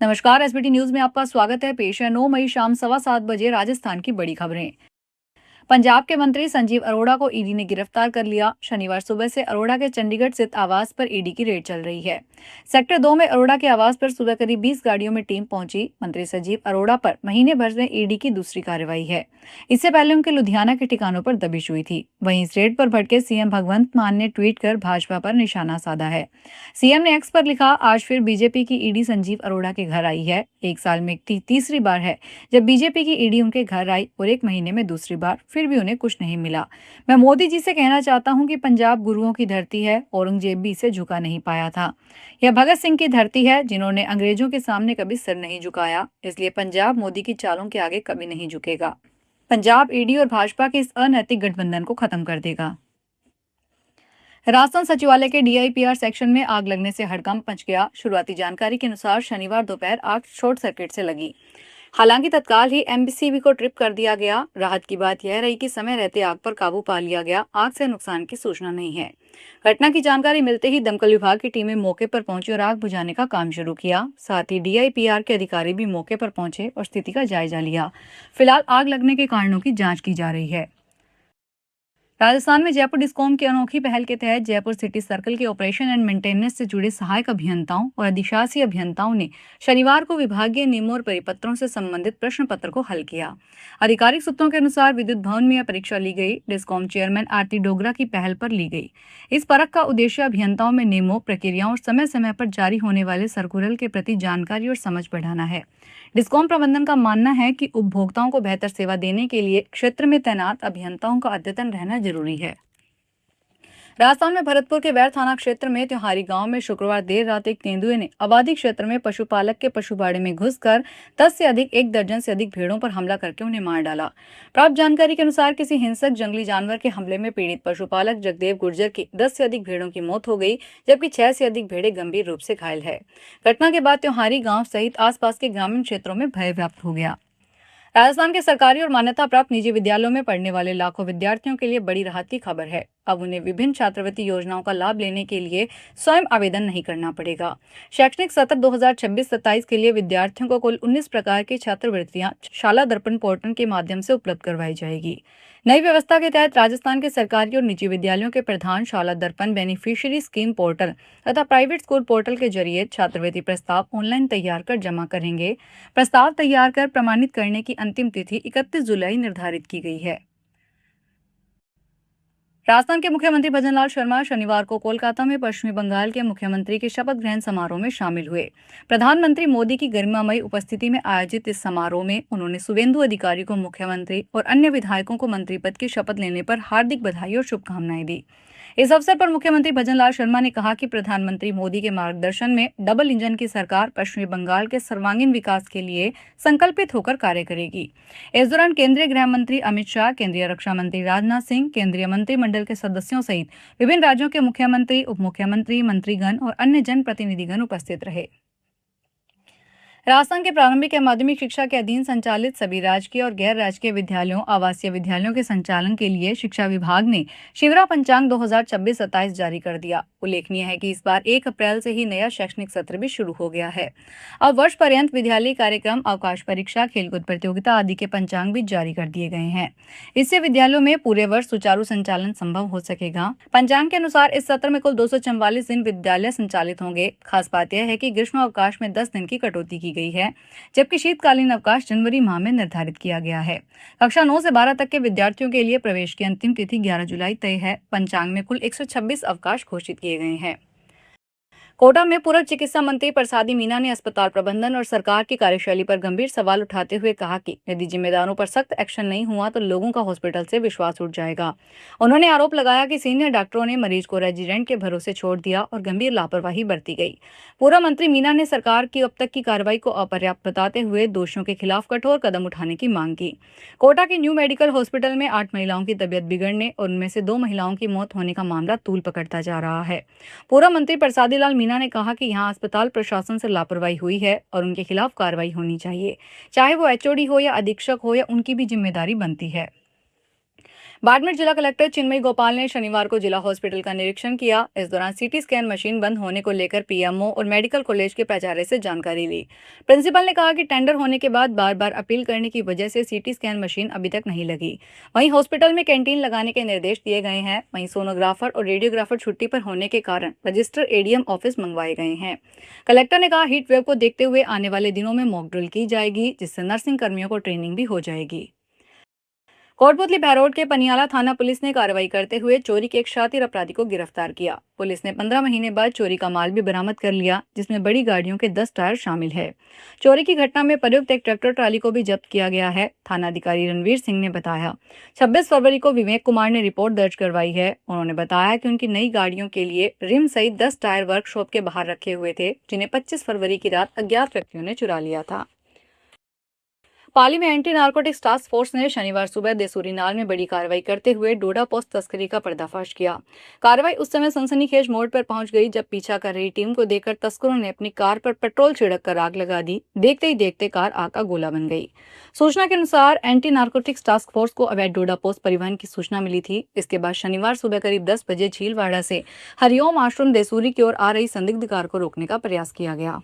नमस्कार। SBT news में आपका स्वागत है। पेश है 9 मई शाम 7:15 बजे राजस्थान की बड़ी खबरें। पंजाब के मंत्री संजीव अरोड़ा को ईडी ने गिरफ्तार कर लिया। शनिवार सुबह से अरोड़ा के चंडीगढ़ स्थित आवास पर ईडी की रेड चल रही है। सेक्टर 2 में अरोड़ा के आवास पर सुबह करीब 20 गाड़ियों में टीम पहुंची। मंत्री संजीव अरोड़ा पर महीने भर में ईडी की दूसरी कार्रवाई है। इससे पहले उनके लुधियाना के ठिकानों पर दबिश हुई थी। वहीं इस रेड पर भड़के सीएम भगवंत मान ने ट्वीट कर भाजपा पर निशाना साधा है। सीएम ने एक्स पर लिखा, आज फिर बीजेपी की ईडी संजीव अरोड़ा के घर आई है। एक साल में तीसरी बार है जब बीजेपी की ईडी उनके घर आई और एक महीने में दूसरी बार, फिर भी उन्हें कुछ नहीं मिला। मैं मोदी जी से कहना चाहता हूं कि पंजाब गुरुओं की धरती है, औरंगजेब भी इसे झुका नहीं पाया था। यह भगत सिंह की धरती है, जिन्होंने अंग्रेजों के सामने कभी सिर नहीं झुकाया। इसलिए पंजाब मोदी की चालों के आगे कभी नहीं झुकेगा। पंजाब ईडी और भाजपा के इस अनैतिक गठबंधन को खत्म कर देगा। राजस्थान सचिवालय के डीआईपीआर सेक्शन में आग लगने से हड़कंप मच गया। शुरुआती जानकारी के अनुसार शनिवार दोपहर आग शॉर्ट सर्किट से लगी। हालांकि तत्काल ही एमसीबी को ट्रिप कर दिया गया। राहत की बात यह रही कि समय रहते आग पर काबू पा लिया गया। आग से नुकसान की सूचना नहीं है। घटना की जानकारी मिलते ही दमकल विभाग की टीमें मौके पर पहुंची और आग बुझाने का काम शुरू किया। साथ ही डीआईपीआर के अधिकारी भी मौके पर पहुंचे और स्थिति का जायजा लिया। फिलहाल आग लगने के कारणों की जांच की जा रही है। राजस्थान में जयपुर डिस्कॉम की अनोखी पहल के तहत जयपुर सिटी सर्कल के ऑपरेशन एंड मेंटेनेंस से जुड़े सहायक अभियंताओं और अधिशासी अभियंताओं ने शनिवार को विभागीय नियमों और परिपत्रों से संबंधित प्रश्न पत्र को हल किया। आधिकारिक सूत्रों के अनुसार विद्युत भवन में यह परीक्षा ली गई। डिस्कॉम चेयरमैन आरती डोगरा की पहल पर ली गई। इस परख का उद्देश्य अभियंताओं में नियमों, प्रक्रियाओं और समय समय पर जारी होने वाले सर्कुलर के प्रति जानकारी और समझ बढ़ाना है। डिस्कॉम प्रबंधन का मानना है कि उपभोक्ताओं को बेहतर सेवा देने के लिए क्षेत्र में तैनात अभियंताओं का अद्यतन रहना जरूरी है। राजस्थान में भरतपुर के बैर थाना क्षेत्र में त्योहारी गांव में शुक्रवार देर रात एक तेंदुए ने आबादी क्षेत्र में पशुपालक के पशुबाड़े में घुसकर 10 से अधिक 1 दर्जन से अधिक भेड़ों पर हमला करके उन्हें मार डाला। प्राप्त जानकारी के अनुसार किसी हिंसक जंगली जानवर के हमले में पीड़ित पशुपालक जगदेव गुर्जर की 10 से अधिक भेड़ों की मौत हो गई, जबकि 6 से अधिक भेड़ें गंभीर रूप से घायल है। घटना के बाद त्योहारी गांव सहित आसपास के ग्रामीण क्षेत्रों में भय व्याप्त हो गया। राजस्थान के सरकारी और मान्यता प्राप्त निजी विद्यालयों में पढ़ने वाले लाखों विद्यार्थियों के लिए बड़ी राहत की खबर है। अब उन्हें विभिन्न छात्रवृत्ति योजनाओं का लाभ लेने के लिए स्वयं आवेदन नहीं करना पड़ेगा। शैक्षणिक सत्र 2026-27 के लिए विद्यार्थियों को कुल 19 प्रकार की छात्रवृत्तियां शाला दर्पण पोर्टल के माध्यम से उपलब्ध करवाई जाएगी। नई व्यवस्था के तहत राजस्थान के सरकारी और निजी विद्यालयों के प्रधान शाला दर्पण बेनिफिशियरी स्कीम पोर्टल तथा प्राइवेट स्कूल पोर्टल के जरिए छात्रवृत्ति प्रस्ताव ऑनलाइन तैयार कर जमा करेंगे। प्रस्ताव तैयार कर प्रमाणित करने की अंतिम तिथि 31 जुलाई निर्धारित की गई है। राजस्थान के मुख्यमंत्री भजनलाल शर्मा शनिवार को कोलकाता में पश्चिमी बंगाल के मुख्यमंत्री के शपथ ग्रहण समारोह में शामिल हुए। प्रधानमंत्री मोदी की गरिमामयी उपस्थिति में आयोजित इस समारोह में उन्होंने शुभेंदु अधिकारी को मुख्यमंत्री और अन्य विधायकों को मंत्री पद की शपथ लेने पर हार्दिक बधाई और शुभकामनाएं दी। इस अवसर पर मुख्यमंत्री भजनलाल शर्मा ने कहा कि प्रधानमंत्री मोदी के मार्गदर्शन में डबल इंजन की सरकार पश्चिमी बंगाल के सर्वांगीण विकास के लिए संकल्पित होकर कार्य करेगी। इस दौरान केंद्रीय गृह मंत्री अमित शाह, केंद्रीय रक्षा मंत्री राजनाथ सिंह, केंद्रीय मंत्रिमंडल के सदस्यों सहित विभिन्न राज्यों के मुख्यमंत्री, उप मुख्यमंत्री, मंत्रीगण और अन्य जनप्रतिनिधिगण उपस्थित रहे। राजस्थान के प्रारंभिक एवं माध्यमिक शिक्षा के अधीन संचालित सभी राजकीय और गैर राजकीय विद्यालयों, आवासीय विद्यालयों के संचालन के लिए शिक्षा विभाग ने शिवरा पंचांग 2026-27 जारी कर दिया। उल्लेखनीय है कि इस बार 1 अप्रैल से ही नया शैक्षणिक सत्र भी शुरू हो गया है। अब वर्ष पर्यंत विद्यालयी कार्यक्रम, अवकाश परीक्षा, खेलकूद प्रतियोगिता आदि के पंचांग भी जारी कर दिए गए हैं। इससे विद्यालयों में पूरे वर्ष सुचारू संचालन संभव हो सकेगा। पंचांग के अनुसार इस सत्र में कुल 244 दिन विद्यालय संचालित होंगे। खास बात यह है कि ग्रीष्म अवकाश में 10 दिन की कटौती की गई है, जबकि शीतकालीन अवकाश जनवरी माह में निर्धारित किया गया है। कक्षा 9 से 12 तक के विद्यार्थियों के लिए प्रवेश की अंतिम तिथि 11 जुलाई तय है। पंचांग में कुल 126 अवकाश घोषित किए गए हैं। कोटा में पूर्व चिकित्सा मंत्री प्रसादी मीना ने अस्पताल प्रबंधन और सरकार की कार्यशैली पर गंभीर सवाल उठाते हुए कहा कि यदि जिम्मेदारों पर सख्त एक्शन नहीं हुआ तो लोगों का हॉस्पिटल से विश्वास उठ जाएगा। उन्होंने आरोप लगाया कि सीनियर डॉक्टरों ने मरीज को रेजिडेंट के भरोसे छोड़ दिया और गंभीर लापरवाही बरती गई। पूर्व मंत्री मीना ने सरकार की अब तक की कार्रवाई को अपर्याप्त बताते हुए दोषियों के खिलाफ कठोर कदम उठाने की मांग की। कोटा के न्यू मेडिकल हॉस्पिटल में 8 महिलाओं की तबियत बिगड़ने और उनमें से 2 महिलाओं की मौत होने का मामला तूल पकड़ता जा रहा है। पूर्व मंत्री प्रसादी लाल मीना ने कहा कि यहां अस्पताल प्रशासन से लापरवाही हुई है और उनके खिलाफ कार्रवाई होनी चाहिए, चाहे वो एचओडी हो या अधीक्षक हो, या उनकी भी जिम्मेदारी बनती है। बाड़मेर जिला कलेक्टर चिन्मयी गोपाल ने शनिवार को जिला हॉस्पिटल का निरीक्षण किया। इस दौरान सीटी स्कैन मशीन बंद होने को लेकर पीएमओ और मेडिकल कॉलेज के प्राचार्य से जानकारी ली। प्रिंसिपल ने कहा कि टेंडर होने के बाद बार बार अपील करने की वजह से सीटी स्कैन मशीन अभी तक नहीं लगी। वहीं हॉस्पिटल में कैंटीन लगाने के निर्देश दिए गए हैं। वहीं सोनोग्राफर और रेडियोग्राफर छुट्टी पर होने के कारण रजिस्टर एडीएम ऑफिस मंगवाए गए हैं। कलेक्टर ने कहा हीट वेव को देखते हुए आने वाले दिनों में मॉक ड्रिल की जाएगी, जिससे नर्सिंग कर्मियों को ट्रेनिंग भी हो जाएगी। कोटपुतली भैरोड के पनियाला थाना पुलिस ने कार्रवाई करते हुए चोरी के एक शातिर अपराधी को गिरफ्तार किया। पुलिस ने 15 महीने बाद चोरी का माल भी बरामद कर लिया, जिसमें बड़ी गाड़ियों के 10 टायर शामिल है। चोरी की घटना में प्रयुक्त एक ट्रैक्टर ट्राली को भी जब्त किया गया है। थानाधिकारी रणवीर सिंह ने बताया 26 फरवरी को विवेक कुमार ने रिपोर्ट दर्ज करवाई है। उन्होंने बताया कि उनकी नई गाड़ियों के लिए रिम सहित 10 टायर वर्कशॉप के बाहर रखे हुए थे, जिन्हें 25 फरवरी की रात अज्ञात व्यक्तियों ने चुरा लिया था। पाली में एंटी नारकोटिक्स टास्क फोर्स ने शनिवार सुबह देसूरी नाल में बड़ी कार्रवाई करते हुए डोडा पोस्त तस्करी का पर्दाफाश किया। कार्रवाई उस समय सनसनीखेज मोड़ पर पहुंच गई जब पीछा कर रही टीम को देखकर तस्करों ने अपनी कार पर पेट्रोल छिड़क कर आग लगा दी। देखते ही देखते कार आग का गोला बन गई। सूचना के अनुसार एंटी नारकोटिक्स टास्क फोर्स को अवैध डोडा पोस्त परिवहन की सूचना मिली थी। इसके बाद शनिवार सुबह करीब 10 बजे झीलवाड़ा से हरिओम आश्रम देसूरी की ओर आ रही संदिग्ध कार को रोकने का प्रयास किया गया।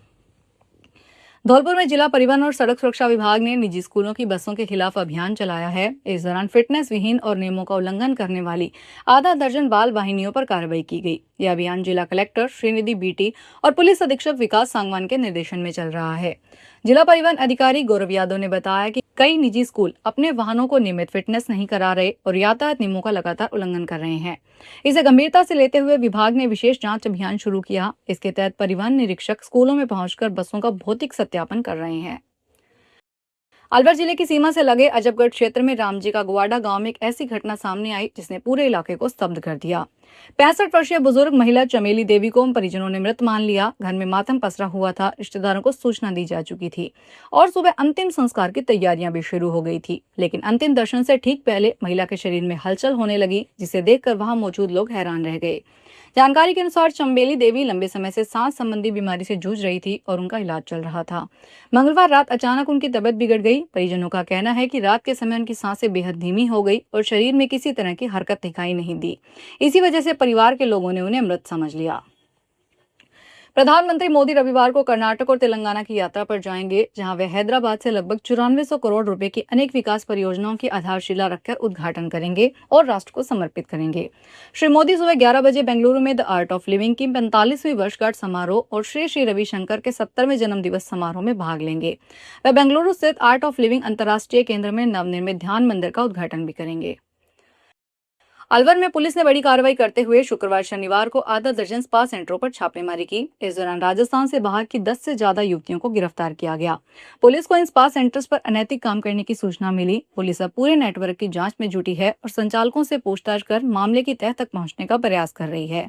धौलपुर में जिला परिवहन और सड़क सुरक्षा विभाग ने निजी स्कूलों की बसों के खिलाफ अभियान चलाया है। इस दौरान फिटनेस विहीन और नियमों का उल्लंघन करने वाली आधा दर्जन बाल वाहिनियों पर कार्रवाई की गई। यह अभियान जिला कलेक्टर श्रीनिधि बीटी और पुलिस अधीक्षक विकास सांगवान के निर्देशन में चल रहा है। जिला परिवहन अधिकारी गौरव यादव ने बताया कि कई निजी स्कूल अपने वाहनों को नियमित फिटनेस नहीं करा रहे और यातायात नियमों का लगातार उल्लंघन कर रहे हैं। इसे गंभीरता से लेते हुए विभाग ने विशेष जांच अभियान शुरू किया। इसके तहत परिवहन निरीक्षक स्कूलों में पहुंचकर बसों का भौतिक सत्यापन कर रहे हैं। अलवर जिले की सीमा से लगे अजबगढ़ क्षेत्र में रामजी का गुवाडा गांव में एक ऐसी घटना सामने आई जिसने पूरे इलाके को स्तब्ध कर दिया। 65 वर्षीय बुजुर्ग महिला चमेली देवी को परिजनों ने मृत मान लिया। घर में मातम पसरा हुआ था। रिश्तेदारों को सूचना दी जा चुकी थी और सुबह अंतिम संस्कार की तैयारियां भी शुरू हो गई थी, लेकिन अंतिम दर्शन से ठीक पहले महिला के शरीर में हलचल होने लगी, जिसे देखकर वहां मौजूद लोग हैरान रह गए। जानकारी के अनुसार चंबेली देवी लंबे समय से सांस संबंधी बीमारी से जूझ रही थी और उनका इलाज चल रहा था। मंगलवार रात अचानक उनकी तबीयत बिगड़ गई। परिजनों का कहना है कि रात के समय उनकी सांसें बेहद धीमी हो गई और शरीर में किसी तरह की हरकत दिखाई नहीं दी। इसी वजह से परिवार के लोगों ने उन्हें मृत समझ लिया। प्रधानमंत्री मोदी रविवार को कर्नाटक और तेलंगाना की यात्रा पर जाएंगे, जहां वे हैदराबाद से लगभग 9400 करोड़ रुपए की अनेक विकास परियोजनाओं की आधारशिला रखकर उद्घाटन करेंगे और राष्ट्र को समर्पित करेंगे। श्री मोदी सुबह 11 बजे बेंगलुरु में द आर्ट ऑफ लिविंग की 45वीं वर्षगांठ समारोह और श्री श्री रविशंकर के 70वें जन्मदिवस समारोह में भाग लेंगे। वे बेंगलुरु स्थित आर्ट ऑफ लिविंग अंतर्राष्ट्रीय केंद्र में नवनिर्मित ध्यान मंदिर का उद्घाटन भी करेंगे। अलवर में पुलिस ने बड़ी कार्रवाई करते हुए शुक्रवार शनिवार को आधा दर्जन स्पा सेंटरों पर छापेमारी की। इस दौरान राजस्थान से बाहर की 10 से ज्यादा युवतियों को गिरफ्तार किया गया। पुलिस को इन स्पा सेंटर्स पर अनैतिक काम करने की सूचना मिली। पुलिस अब पूरे नेटवर्क की जांच में जुटी है और संचालकों से पूछताछ कर मामले की तह तक पहुंचने का प्रयास कर रही है।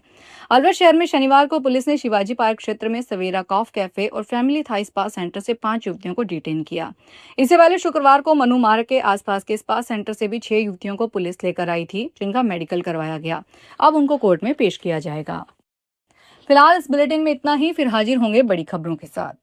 अलवर शहर में शनिवार को पुलिस ने शिवाजी पार्क क्षेत्र में सवेरा कॉफ कैफे और फैमिली थाई स्पा सेंटर से 5 युवतियों को डिटेन किया। इससे पहले शुक्रवार को मनु मार्ग के आसपास के स्पा सेंटर से भी 6 युवतियों को पुलिस लेकर आई थी, जिनका मेडिकल करवाया गया। अब उनको कोर्ट में पेश किया जाएगा। फिलहाल इस बुलेटिन में इतना ही। फिर हाजिर होंगे बड़ी खबरों के साथ।